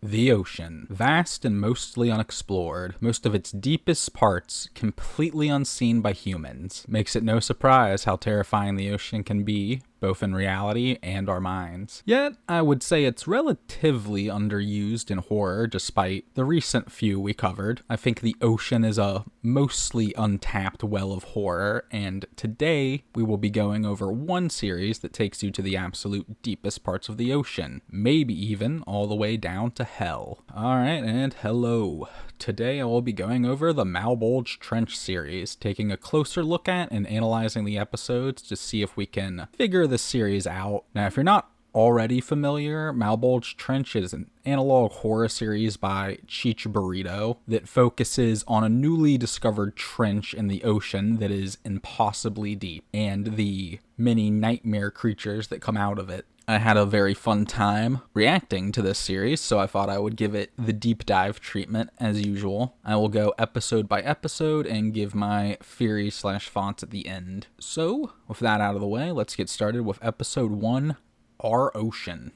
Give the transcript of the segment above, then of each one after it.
The ocean, vast and mostly unexplored, most of its deepest parts completely unseen by humans, makes it no surprise how terrifying the ocean can be, both in reality and our minds. Yet, I would say it's relatively underused in horror despite the recent few we covered. I think the ocean is a mostly untapped well of horror, and today we will be going over one series that takes you to the absolute deepest parts of the ocean, maybe even all the way down to hell. Alright, and hello. Today I will be going over the Malbolge Trench series, taking a closer look at and analyzing the episodes to see if we can figure the series out. Now, if you're not already familiar, Malbolge Trench is an analog horror series by CheechBurrito that focuses on a newly discovered trench in the ocean that is impossibly deep, and the many nightmare creatures that come out of it. I had a very fun time reacting to this series, so I thought I would give it the deep dive treatment as usual. I will go episode by episode and give my theories/thoughts at the end. So, with that out of the way, let's get started with episode 1, Our Ocean.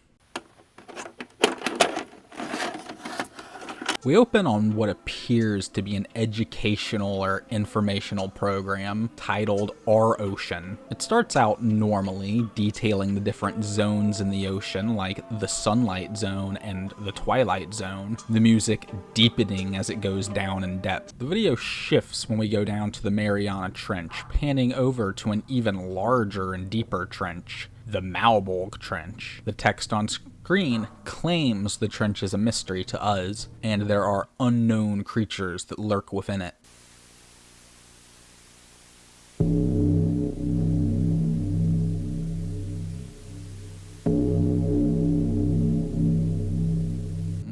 We open on what appears to be an educational or informational program titled Our Ocean. It starts out normally, detailing the different zones in the ocean, like the Sunlight Zone and the Twilight Zone, the music deepening as it goes down in depth. The video shifts when we go down to the Mariana Trench, panning over to an even larger and deeper trench, the Malbolge Trench. The text on screen claims the trench is a mystery to us, and there are unknown creatures that lurk within it.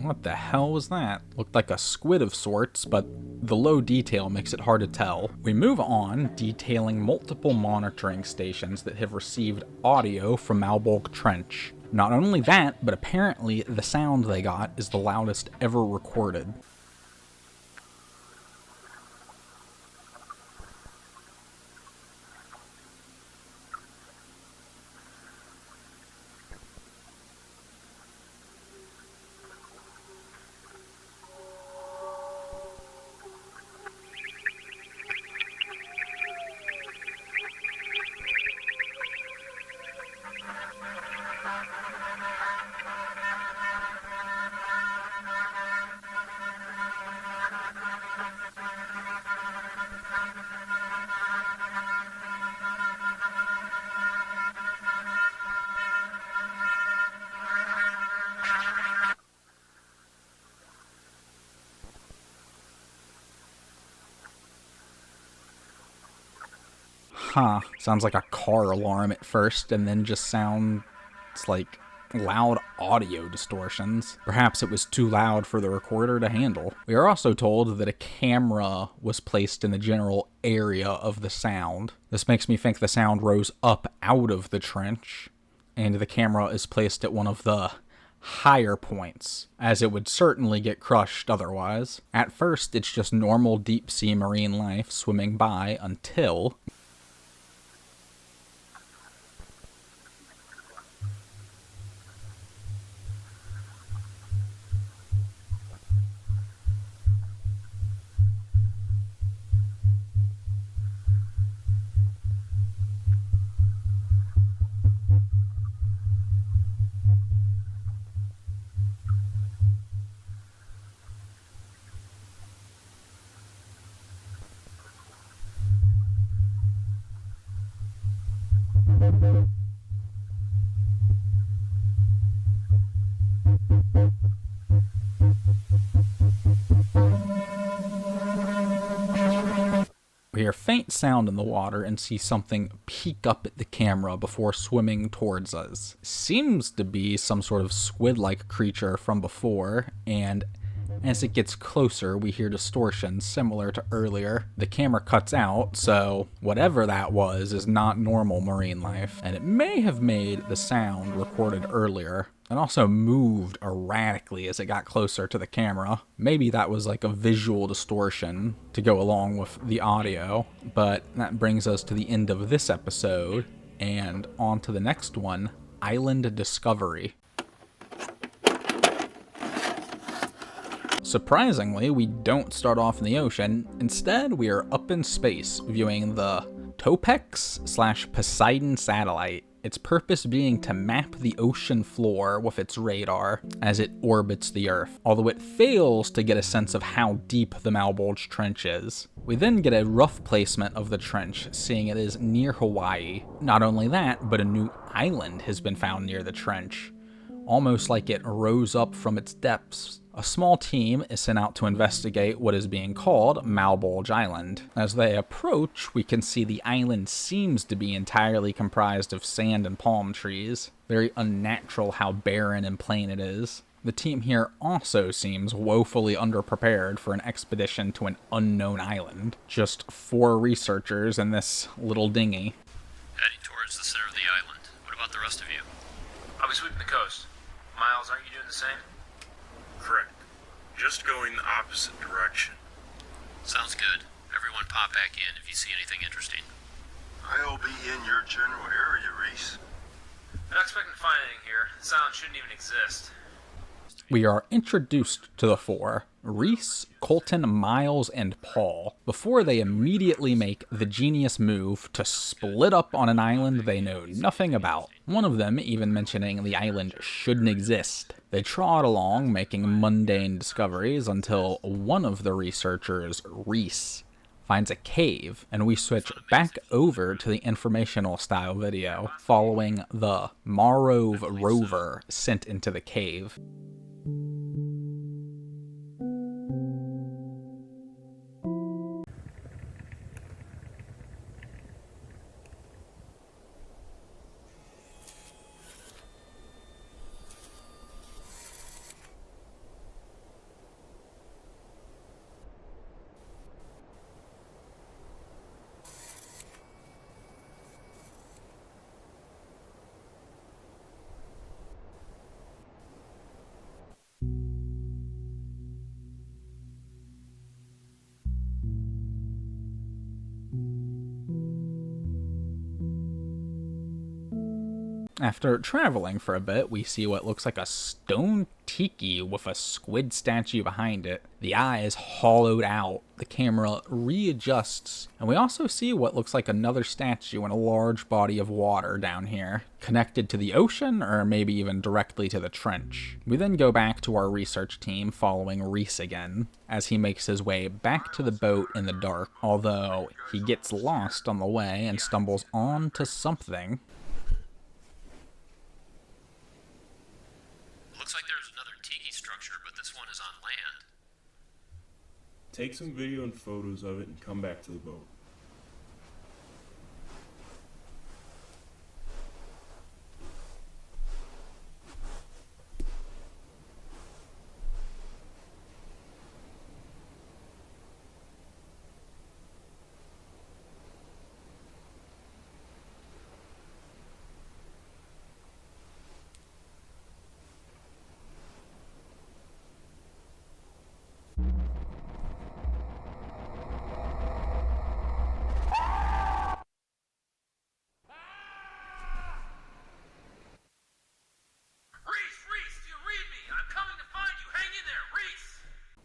What the hell was that? Looked like a squid of sorts, but the low detail makes it hard to tell. We move on, detailing multiple monitoring stations that have received audio from Malbolge Trench. Not only that, but apparently the sound they got is the loudest ever recorded. Sounds like a car alarm at first, and then just sounds like loud audio distortions. Perhaps it was too loud for the recorder to handle. We are also told that a camera was placed in the general area of the sound. This makes me think the sound rose up out of the trench, and the camera is placed at one of the higher points, as it would certainly get crushed otherwise. At first, it's just normal deep-sea marine life swimming by until we hear faint sound in the water and see something peek up at the camera before swimming towards us. Seems to be some sort of squid-like creature from before, and as it gets closer, we hear distortions similar to earlier. The camera cuts out, so whatever that was is not normal marine life, and it may have made the sound recorded earlier. It also moved erratically as it got closer to the camera. Maybe that was like a visual distortion to go along with the audio, but that brings us to the end of this episode, and on to the next one, Island Discovery. Surprisingly, we don't start off in the ocean. Instead, we are up in space, viewing the Topex/Poseidon satellite, its purpose being to map the ocean floor with its radar as it orbits the Earth, although it fails to get a sense of how deep the Malbolge Trench is. We then get a rough placement of the trench, seeing it is near Hawaii. Not only that, but a new island has been found near the trench, almost like it rose up from its depths. A small team is sent out to investigate what is being called Malbolge Island. As they approach, we can see the island seems to be entirely comprised of sand and palm trees. Very unnatural how barren and plain it is. The team here also seems woefully underprepared for an expedition to an unknown island. Just 4 researchers in this little dinghy. Heading towards the center of the island. What about the rest of you? I'll be sweeping the coast. Miles, aren't you doing the same? Correct. Just going the opposite direction. Sounds good. Everyone pop back in if you see anything interesting. I'll be in your general area, Reese. Not expecting to find anything here. This island shouldn't even exist. We are introduced to the 4, Reese, Colton, Miles, and Paul, before they immediately make the genius move to split up on an island they know nothing about. One of them even mentioning the island shouldn't exist. They trot along, making mundane discoveries until one of the researchers, Reese, finds a cave, and we switch back over to the informational style video, following the Marove rover sent into the cave. After traveling for a bit, we see what looks like a stone tiki with a squid statue behind it. The eye is hollowed out, the camera readjusts, and we also see what looks like another statue in a large body of water down here, connected to the ocean or maybe even directly to the trench. We then go back to our research team following Reese again, as he makes his way back to the boat in the dark, although he gets lost on the way and stumbles onto something. Looks like there's another tiki structure, but this one is on land. Take some video and photos of it and come back to the boat.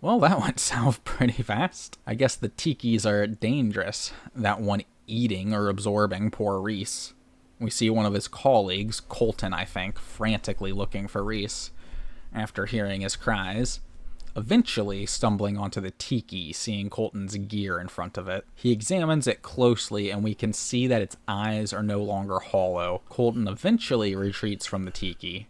Well, that went south pretty fast. I guess the tikis are dangerous, that one eating or absorbing poor Reese. We see one of his colleagues, Colton I think, frantically looking for Reese after hearing his cries, eventually stumbling onto the tiki, seeing Colton's gear in front of it. He examines it closely and we can see that its eyes are no longer hollow. Colton eventually retreats from the tiki.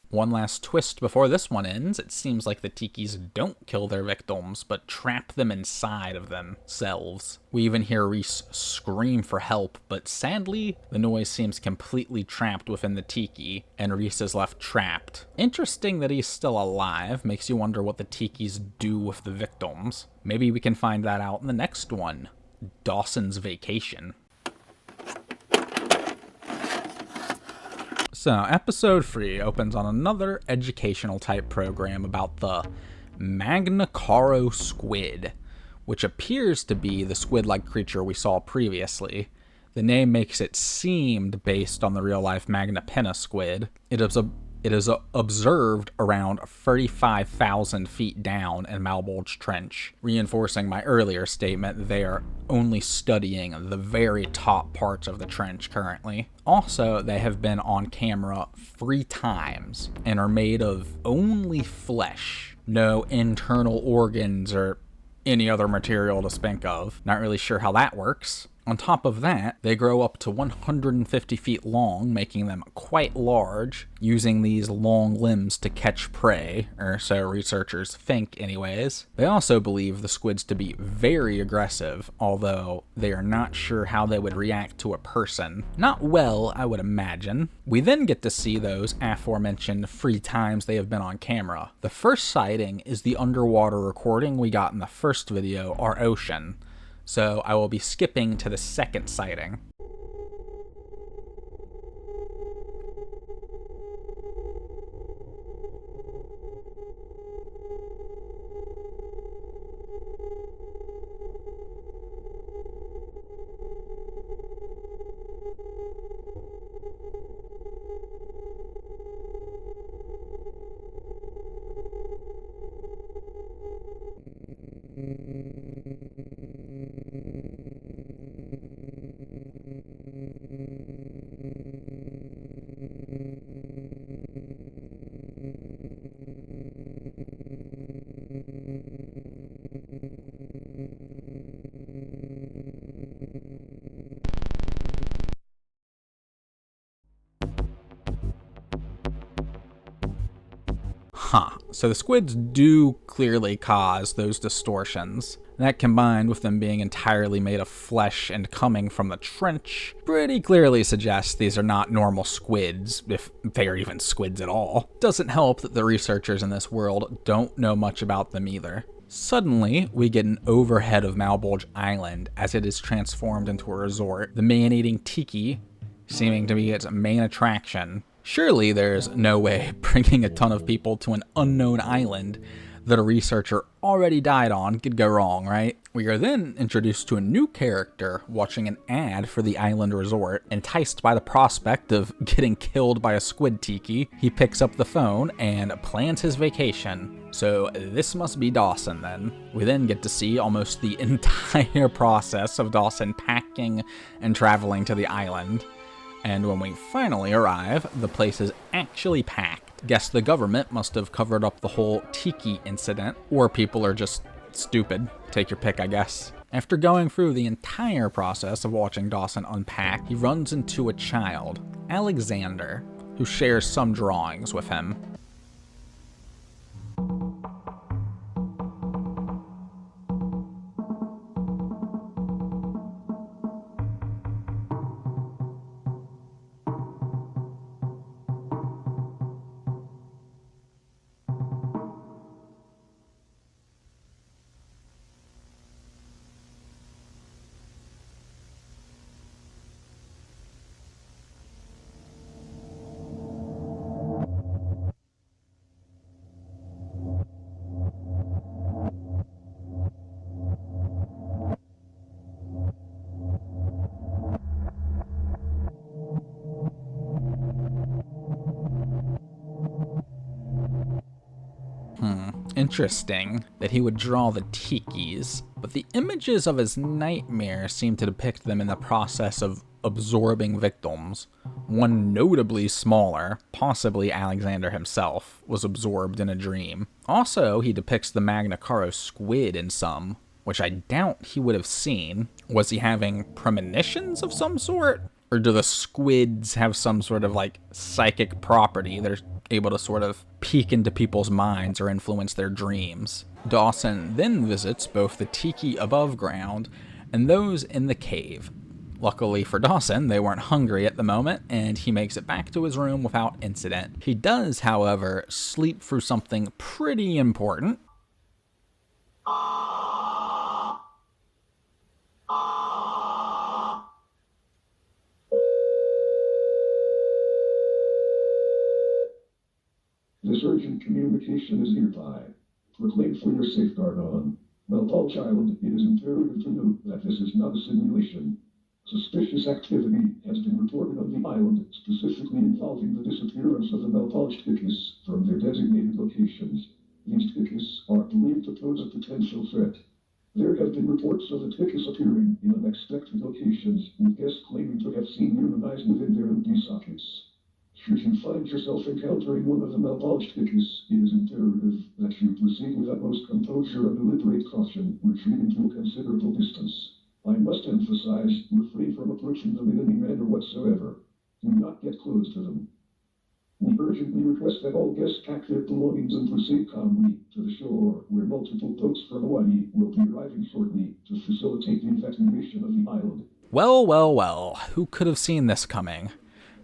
One last twist before this one ends, it seems like the tikis don't kill their victims, but trap them inside of themselves. We even hear Reese scream for help, but sadly, the noise seems completely trapped within the tiki, and Reese is left trapped. Interesting that he's still alive, makes you wonder what the tikis do with the victims. Maybe we can find that out in the next one, Dawson's Vacation. So, episode 3 opens on another educational type program about the Magna Caro squid, which appears to be the squid-like creature we saw previously. The name makes it seem based on the real-life Magna Pinna squid. It is observed around 35,000 feet down in Malebolge Trench, reinforcing my earlier statement they are only studying the very top parts of the trench currently. Also, they have been on camera 3 times and are made of only flesh, no internal organs or any other material to speak of. Not really sure how that works. On top of that, they grow up to 150 feet long, making them quite large, using these long limbs to catch prey, or so researchers think anyways. They also believe the squids to be very aggressive, although they are not sure how they would react to a person. Not well, I would imagine. We then get to see those aforementioned 3 times they have been on camera. The first sighting is the underwater recording we got in the first video, Our Ocean. So I will be skipping to the second sighting. So the squids do clearly cause those distortions. That combined with them being entirely made of flesh and coming from the trench pretty clearly suggests these are not normal squids, if they are even squids at all. Doesn't help that the researchers in this world don't know much about them either. Suddenly, we get an overhead of Malbolge Island as it is transformed into a resort, the man-eating tiki seeming to be its main attraction. Surely there's no way bringing a ton of people to an unknown island that a researcher already died on could go wrong, right? We are then introduced to a new character watching an ad for the island resort. Enticed by the prospect of getting killed by a squid tiki, he picks up the phone and plans his vacation. So this must be Dawson then. We then get to see almost the entire process of Dawson packing and traveling to the island. And when we finally arrive, the place is actually packed. Guess the government must have covered up the whole tiki incident, or people are just stupid. Take your pick, I guess. After going through the entire process of watching Dawson unpack, he runs into a child, Alexander, who shares some drawings with him. Interesting that he would draw the tikis, but the images of his nightmare seem to depict them in the process of absorbing victims. One notably smaller, possibly Alexander himself, was absorbed in a dream. Also, he depicts the Magna Caro squid in some, which I doubt he would have seen. Was he having premonitions of some sort? Or do the squids have some sort of like psychic property? They're able to sort of peek into people's minds or influence their dreams. Dawson then visits both the tiki above ground and those in the cave. Luckily for Dawson, they weren't hungry at the moment, and he makes it back to his room without incident. He does, however, sleep through something pretty important. This urgent communication is hereby proclaimed for your safeguard on Malbolge Island. It is imperative to note that this is not a simulation. Suspicious activity has been reported on the island, specifically involving the disappearance of the Malbolge Trench from their designated locations. These trenches are believed to pose a potential threat. There have been reports of the trenches appearing in unexpected locations, with guests claiming to have seen human eyes within their empty sockets. Should you find yourself encountering one of the Malbolge trenches, it is imperative that you proceed with utmost composure and deliberate caution, retreating to a considerable distance. I must emphasize, refrain from approaching them in any manner whatsoever. Do not get close to them. We urgently request that all guests pack their belongings and proceed calmly to the shore, where multiple boats from Hawaii will be arriving shortly to facilitate the evacuation of the island. Well, who could have seen this coming?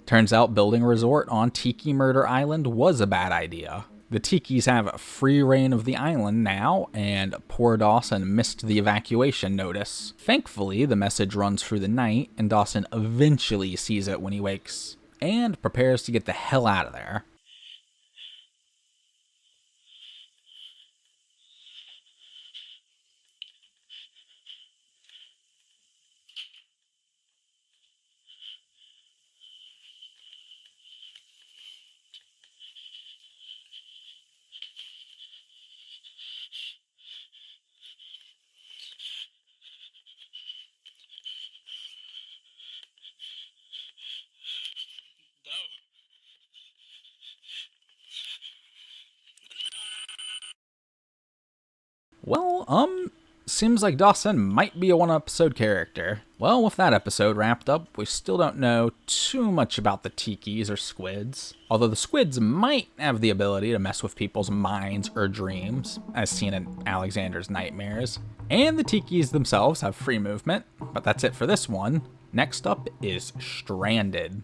Turns out building a resort on Tiki Murder Island was a bad idea. The Tikis have free reign of the island now, and poor Dawson missed the evacuation notice. Thankfully, the message runs through the night, and Dawson eventually sees it when he wakes, and prepares to get the hell out of there. Well, seems like Dawson might be a one-episode character. Well, with that episode wrapped up, we still don't know too much about the tikis or squids. Although the squids might have the ability to mess with people's minds or dreams, as seen in Alexander's nightmares. And the tikis themselves have free movement, but that's it for this one. Next up is Stranded.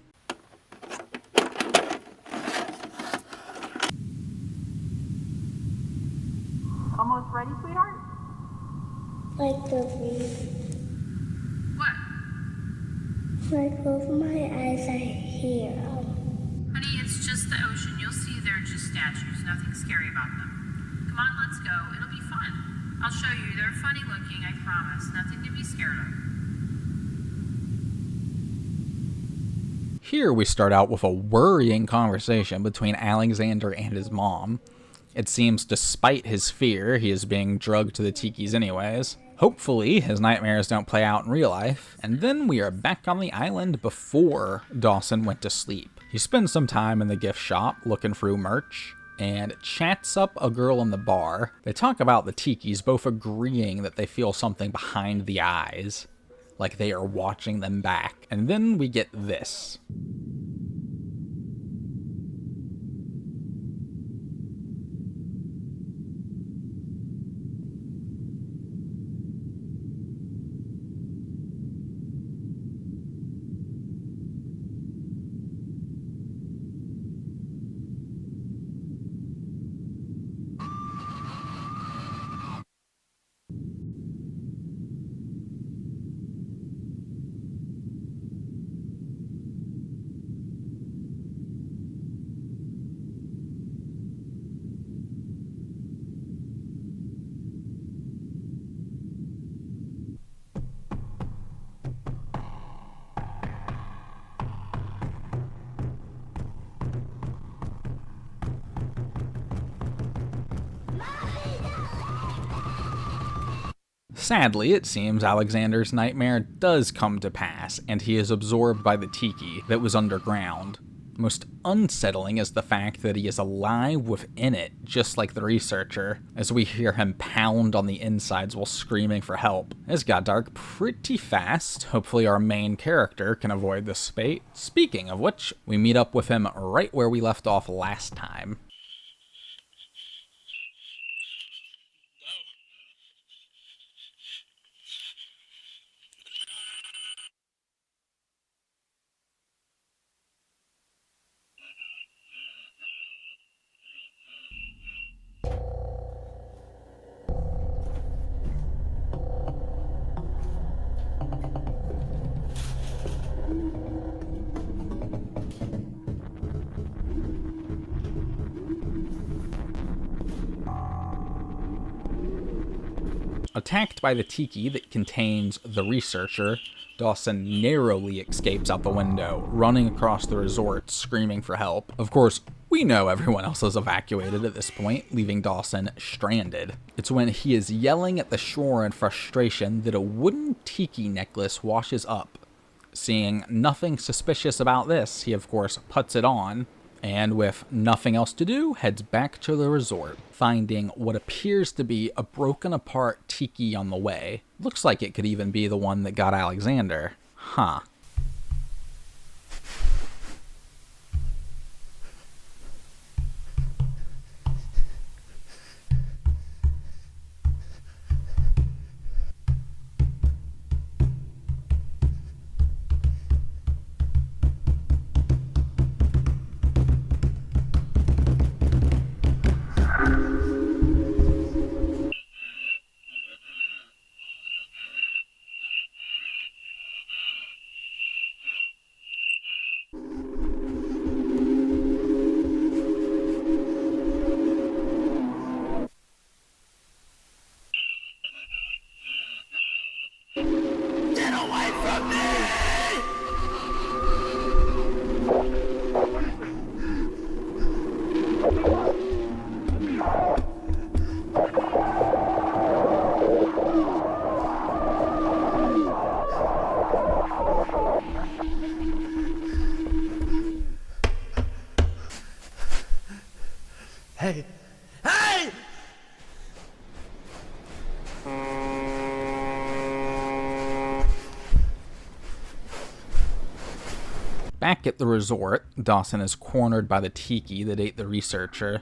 Almost ready, sweetheart? Like the read. What? When I close my eyes, I hear. Honey, it's just the ocean. You'll see they're just statues. Nothing scary about them. Come on, let's go. It'll be fun. I'll show you. They're funny looking, I promise. Nothing to be scared of. Here we start out with a worrying conversation between Alexander and his mom. It seems despite his fear, he is being drugged to the tikis anyways. Hopefully, his nightmares don't play out in real life. And then we are back on the island before Dawson went to sleep. He spends some time in the gift shop looking through merch and chats up a girl in the bar. They talk about the tikis, both agreeing that they feel something behind the eyes, like they are watching them back. And then we get this. Sadly, it seems Alexander's nightmare does come to pass, and he is absorbed by the tiki that was underground. Most unsettling is the fact that he is alive within it, just like the researcher, as we hear him pound on the insides while screaming for help. This got dark pretty fast. Hopefully our main character can avoid this fate. Speaking of which, we meet up with him right where we left off last time. Attacked by the tiki that contains the researcher, Dawson narrowly escapes out the window, running across the resort, screaming for help. Of course, we know everyone else is evacuated at this point, leaving Dawson stranded. It's when he is yelling at the shore in frustration that a wooden tiki necklace washes up. Seeing nothing suspicious about this, he of course puts it on, and with nothing else to do, heads back to the resort, finding what appears to be a broken apart tiki on the way. Looks like it could even be the one that got Alexander. Huh. Hey! Hey! Back at the resort, Dawson is cornered by the tiki that ate the researcher,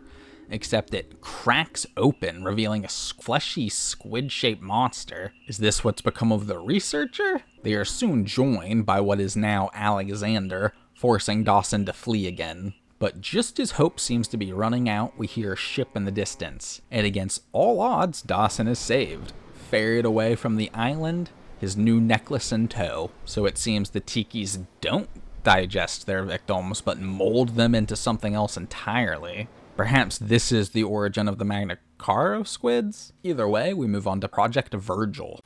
except it cracks open, revealing a fleshy, squid-shaped monster. Is this what's become of the researcher? They are soon joined by what is now Alexander, forcing Dawson to flee again. But just as hope seems to be running out, we hear a ship in the distance, and against all odds, Dawson is saved, ferried away from the island, his new necklace in tow. So it seems the tikis don't digest their victims, but mold them into something else entirely. Perhaps this is the origin of the Magna Carta squids? Either way, we move on to Project Virgil.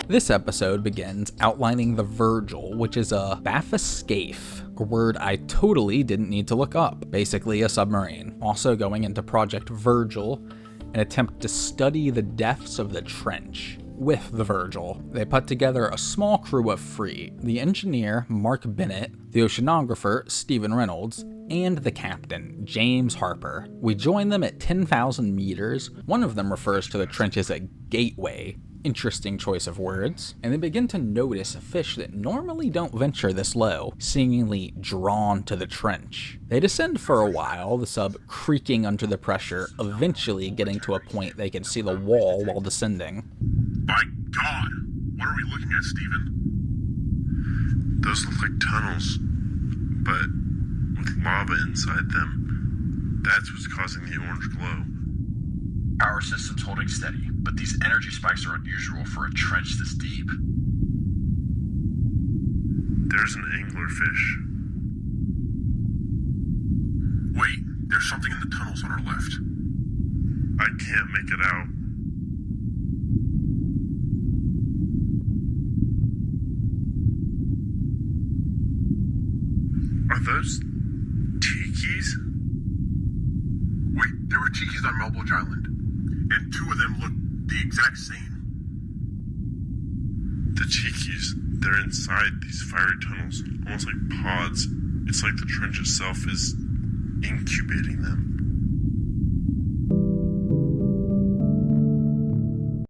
This episode begins outlining the Virgil, which is a bathyscaphe, a word I totally didn't need to look up. Basically a submarine. Also going into Project Virgil, an attempt to study the depths of the trench. With the Virgil, they put together a small crew of three: the engineer, Mark Bennett, the oceanographer, Stephen Reynolds, and the captain, James Harper. We join them at 10,000 meters. One of them refers to the trench as a gateway. Interesting choice of words. And they begin to notice fish that normally don't venture this low, seemingly drawn to the trench. They descend for a while, the sub creaking under the pressure, eventually getting to a point they can see the wall while descending. By God, what are we looking at, Stephen? Those look like tunnels, but with lava inside them. That's what's causing the orange glow. Power system's holding steady, but these energy spikes are unusual for a trench this deep. There's an anglerfish. Wait, there's something in the tunnels on our left. I can't make it out. Are those tikis? Wait, there were tikis on Malbolge Island, and two of them look the exact same. The tikis They're inside these fiery tunnels, almost like pods. It's like the trench itself is incubating them.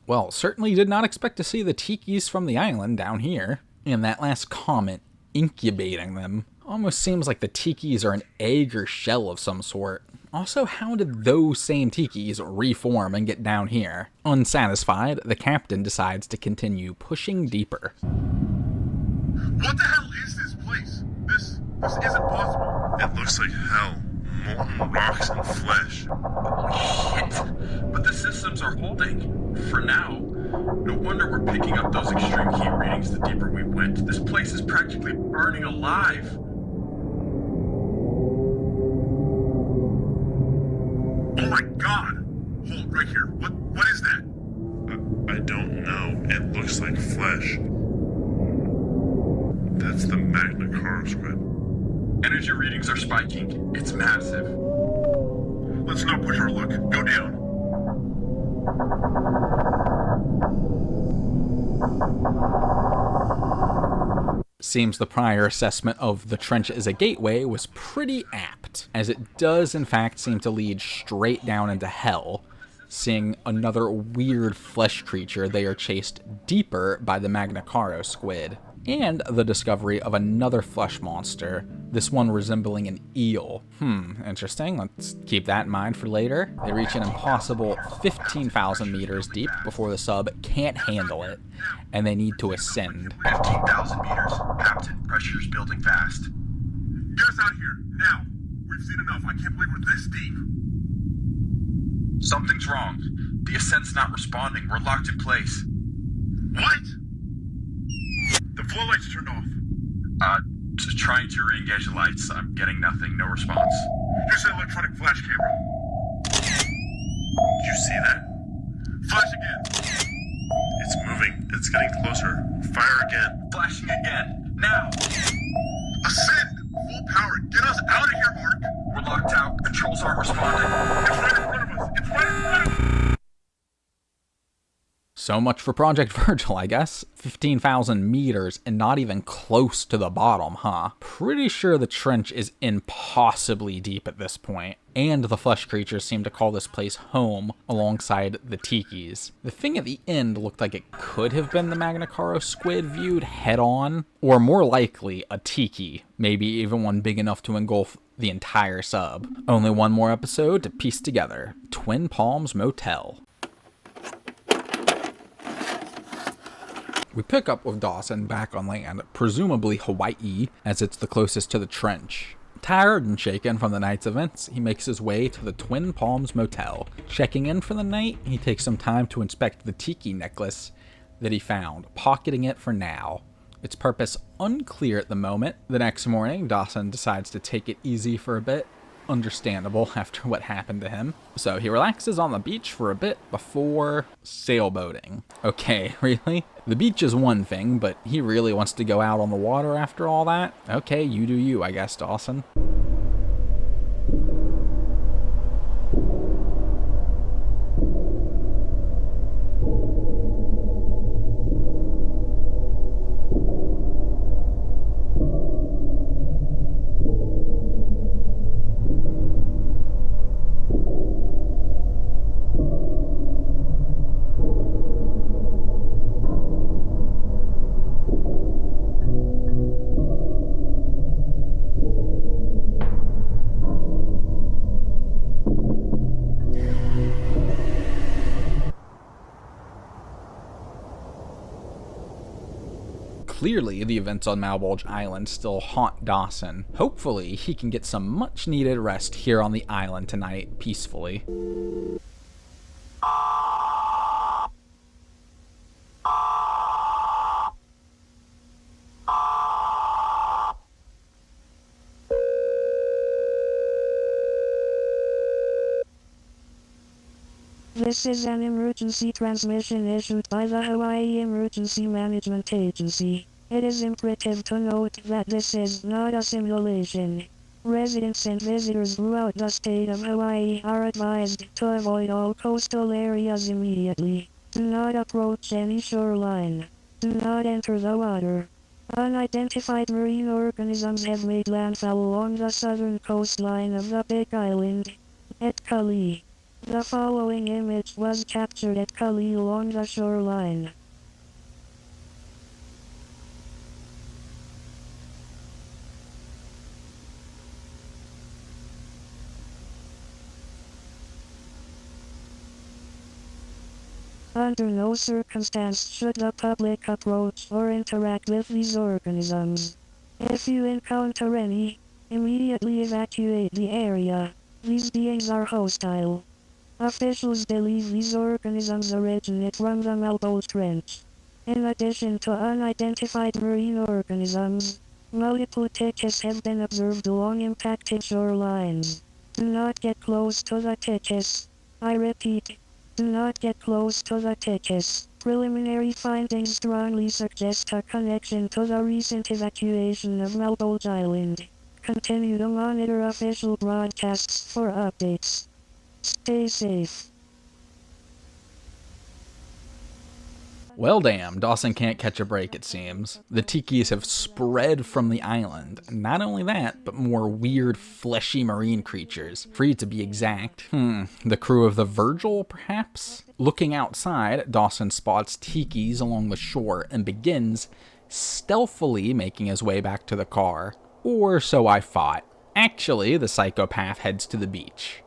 Well, certainly did not expect to see the tikis from the island down here. And that last comment, incubating them, almost seems like the tikis are an egg or shell of some sort. Also, how did those same tikis reform and get down here? Unsatisfied, the captain decides to continue pushing deeper. What the hell is this place? This isn't possible. It looks like hell. Molten rocks and flesh. Shit! But the systems are holding. For now. No wonder we're picking up those extreme heat readings the deeper we went. This place is practically burning alive. Oh my god! Hold right here. What is that? I don't know. It looks like flesh. That's the Magna Carta squid. Energy readings are spiking. It's massive. Let's not push our luck. Go down. Seems the prior assessment of the trench as a gateway was pretty apt, as it does in fact seem to lead straight down into hell. Seeing another weird flesh creature, they are chased deeper by the Magna Carta squid. And the discovery of another flesh monster, this one resembling an eel. Interesting. Let's keep that in mind for later. They reach an impossible 15,000 meters deep before the sub can't handle it, and they need to ascend. 15,000 meters. Captain, pressure's building fast. Get us out of here, now! We've seen enough. I can't believe we're this deep. Something's wrong. The ascent's not responding. We're locked in place. What? The flow lights turned off. Just trying to re-engage the lights. I'm getting nothing. No response. Just an electronic flash camera. Did you see that? Flash again. It's moving. It's getting closer. Fire again. Flashing again. Now! Ascend! Full power. Get us out of here, Mark. We're locked out. Controls aren't responding. It's right in front of us. It's right in front of us. So much for Project Virgil, I guess. 15,000 meters and not even close to the bottom, huh? Pretty sure the trench is impossibly deep at this point, and the flesh creatures seem to call this place home alongside the tikis. The thing at the end looked like it could have been the Magna Carta squid viewed head-on, or more likely a tiki, maybe even one big enough to engulf the entire sub. Only one more episode to piece together. Twin Palms Motel. We pick up with Dawson back on land, presumably Hawaii, as it's the closest to the trench. Tired and shaken from the night's events, he makes his way to the Twin Palms Motel. Checking in for the night, he takes some time to inspect the tiki necklace that he found, pocketing it for now. Its purpose unclear at the moment. The next morning, Dawson decides to take it easy for a bit. Understandable after what happened to him. So he relaxes on the beach for a bit before sailboating. Okay, really? The beach is one thing, but he really wants to go out on the water after all that? Okay, you do you, I guess, Dawson. Clearly, the events on Malbolge Island still haunt Dawson. Hopefully, he can get some much-needed rest here on the island tonight, peacefully. This is an emergency transmission issued by the Hawaii Emergency Management Agency. It is imperative to note that this is not a simulation. Residents and visitors throughout the state of Hawaii are advised to avoid all coastal areas immediately. Do not approach any shoreline. Do not enter the water. Unidentified marine organisms have made landfall along the southern coastline of the Big Island at Cully. The following image was captured at Cully along the shoreline. Under no circumstance should the public approach or interact with these organisms. If you encounter any, immediately evacuate the area. These beings are hostile. Officials believe these organisms originate from the Malebolge Trench. In addition to unidentified marine organisms, multiple tickets have been observed along impacted shorelines. Do not get close to the tickets. I repeat, do not get close to the tickets. Preliminary findings strongly suggest a connection to the recent evacuation of Malbolge Island. Continue to monitor official broadcasts for updates. Stay safe. Well damn, Dawson can't catch a break it seems. The tikis have spread from the island. Not only that, but more weird fleshy marine creatures. 3 to be exact. The crew of the Virgil, perhaps? Looking outside, Dawson spots tikis along the shore and begins stealthily making his way back to the car. Or so I thought. Actually, the psychopath heads to the beach.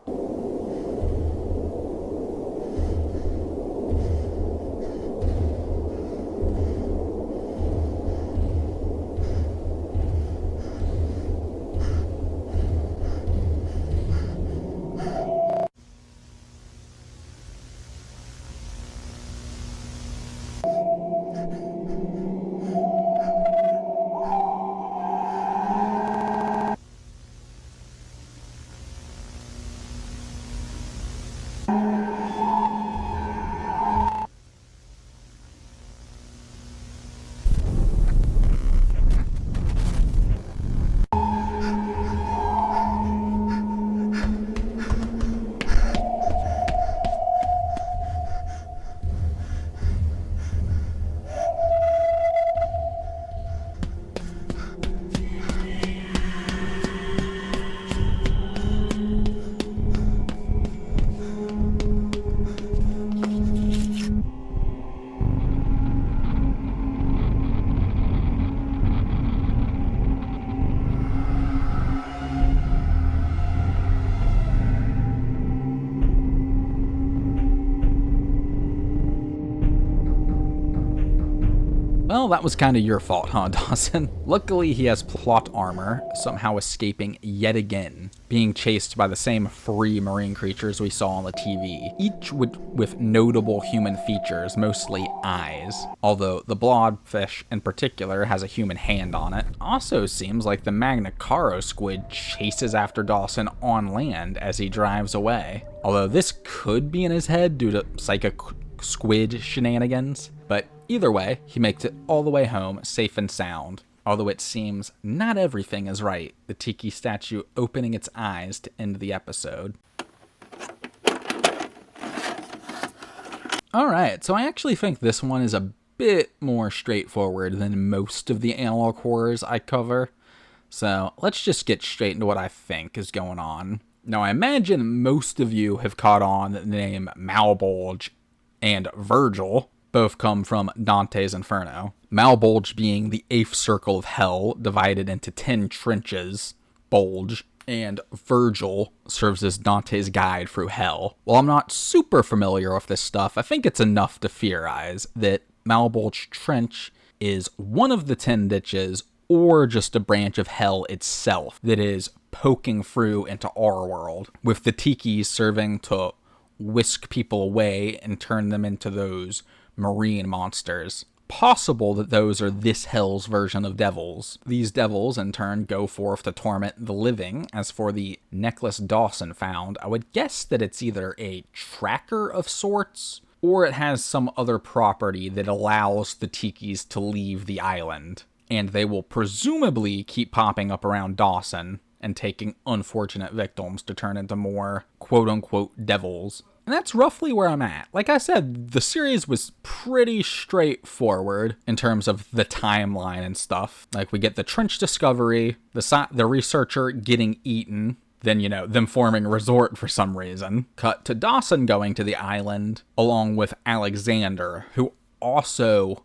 Well, that was kind of your fault, huh, Dawson? Luckily, he has plot armor, somehow escaping yet again, being chased by the same 3 marine creatures we saw on the TV, each with notable human features, mostly eyes. Although the blobfish in particular has a human hand on it. Also seems like the Magna Caro squid chases after Dawson on land as he drives away. Although this could be in his head due to psychic squid shenanigans, but either way, he makes it all the way home safe and sound. Although it seems not everything is right, the tiki statue opening its eyes to end the episode. Alright, so I actually think this one is a bit more straightforward than most of the analog horrors I cover. So let's just get straight into what I think is going on. Now I imagine most of you have caught on that the name Malebolge and Virgil both come from Dante's Inferno. Malbolge being the 8th circle of hell, divided into 10 trenches, bulge, and Virgil serves as Dante's guide through hell. While I'm not super familiar with this stuff, I think it's enough to theorize that Malbolge Trench is one of the 10 ditches, or just a branch of hell itself that is poking through into our world, with the tikis serving to whisk people away and turn them into those marine monsters. Possible that those are this hell's version of devils. These devils, in turn, go forth to torment the living. As for the necklace Dawson found, I would guess that it's either a tracker of sorts, or it has some other property that allows the tikis to leave the island. And they will presumably keep popping up around Dawson and taking unfortunate victims to turn into more quote-unquote devils. And that's roughly where I'm at. Like I said, the series was pretty straightforward in terms of the timeline and stuff. Like we get the trench discovery, the researcher getting eaten, then, you know, them forming a resort for some reason. Cut to Dawson going to the island along with Alexander, who also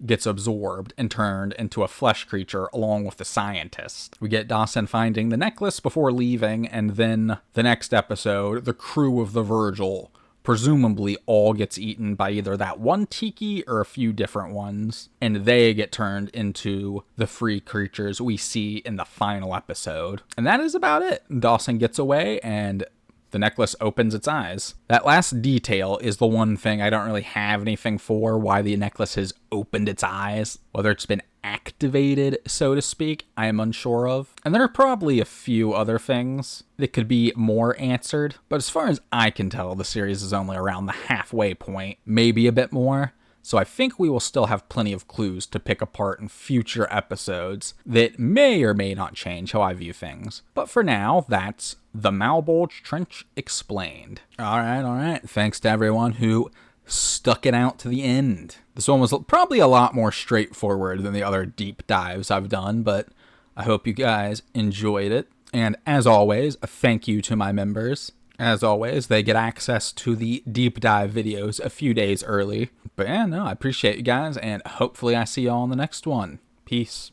gets absorbed and turned into a flesh creature along with the scientist. We get Dawson finding the necklace before leaving, and then the next episode, the crew of the Virgil presumably all gets eaten by either that one tiki or a few different ones, and they get turned into the free creatures we see in the final episode. And that is about it. Dawson gets away, and the necklace opens its eyes. That last detail is the one thing I don't really have anything for, why the necklace has opened its eyes. Whether it's been activated, so to speak, I am unsure of. And there are probably a few other things that could be more answered, but as far as I can tell, the series is only around the halfway point, maybe a bit more. So I think we will still have plenty of clues to pick apart in future episodes that may or may not change how I view things. But for now, that's the Malbolge Trench Explained. All right. Thanks to everyone who stuck it out to the end. This one was probably a lot more straightforward than the other deep dives I've done, but I hope you guys enjoyed it. And as always, a thank you to my members. As always, they get access to the deep dive videos a few days early. But yeah, no, I appreciate you guys, and hopefully I see y'all on the next one. Peace.